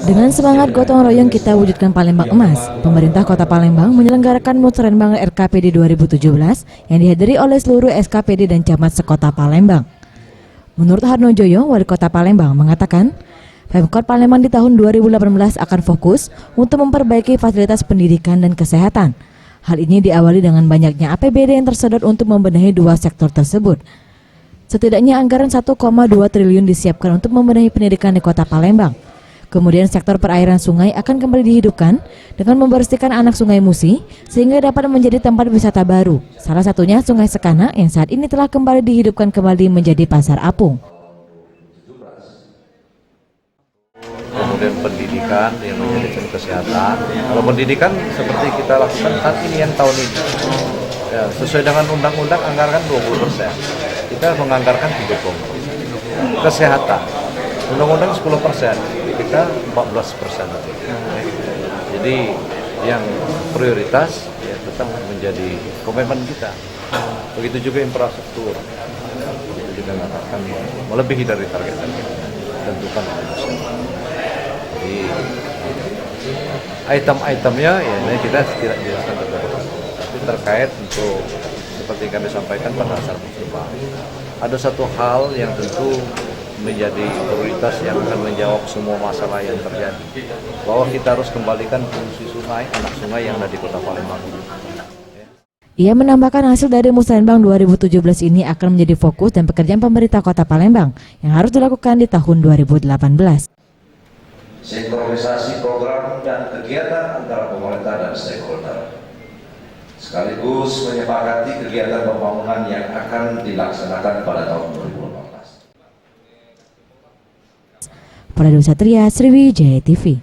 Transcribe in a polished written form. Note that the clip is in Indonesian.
Dengan semangat gotong royong kita wujudkan Palembang Emas, pemerintah Kota Palembang menyelenggarakan Musrenbang RKPD 2017 yang dihadiri oleh seluruh SKPD dan camat sekota Palembang. Menurut Harnojoyo, Wali Kota Palembang mengatakan, Pemkot Palembang di tahun 2018 akan fokus untuk memperbaiki fasilitas pendidikan dan kesehatan. Hal ini diawali dengan banyaknya APBD yang tersedot untuk membenahi dua sektor tersebut. Setidaknya anggaran 1,2 triliun disiapkan untuk membenahi pendidikan di Kota Palembang. Kemudian sektor perairan sungai akan kembali dihidupkan dengan membersihkan anak sungai Musi sehingga dapat menjadi tempat wisata baru. Salah satunya Sungai Sekana yang saat ini telah kembali dihidupkan kembali menjadi pasar apung. Kemudian pendidikan yang menjadi kesehatan. Kalau pendidikan seperti kita lakukan saat ini yang tahun ini. Ya, sesuai dengan undang-undang anggaran 20%. Kita menganggarkan 3%. Kesehatan. Undang-undang 10%, kita 14%. Jadi yang prioritas ya tetap menjadi komitmen kita. Begitu juga infrastruktur. Itu juga akan melebihi dari target kita tentukan. Jadi item-itemnya ya ini kita tidak jelaskan tapi terkait untuk seperti kami sampaikan pada saat musibah. Ada satu hal yang tentu menjadi prioritas yang akan menjawab semua masalah yang terjadi, bahwa kita harus kembalikan fungsi sungai, anak sungai yang ada di Kota Palembang. Ia menambahkan hasil dari Musrenbang 2017 ini akan menjadi fokus dan pekerjaan pemerintah Kota Palembang yang harus dilakukan di tahun 2018. Sinkronisasi program dan kegiatan antara pemerintah dan stakeholder, sekaligus menyepakati kegiatan pembangunan yang akan dilaksanakan pada tahun 2018. Pradosa Satria, Sriwijaya TV.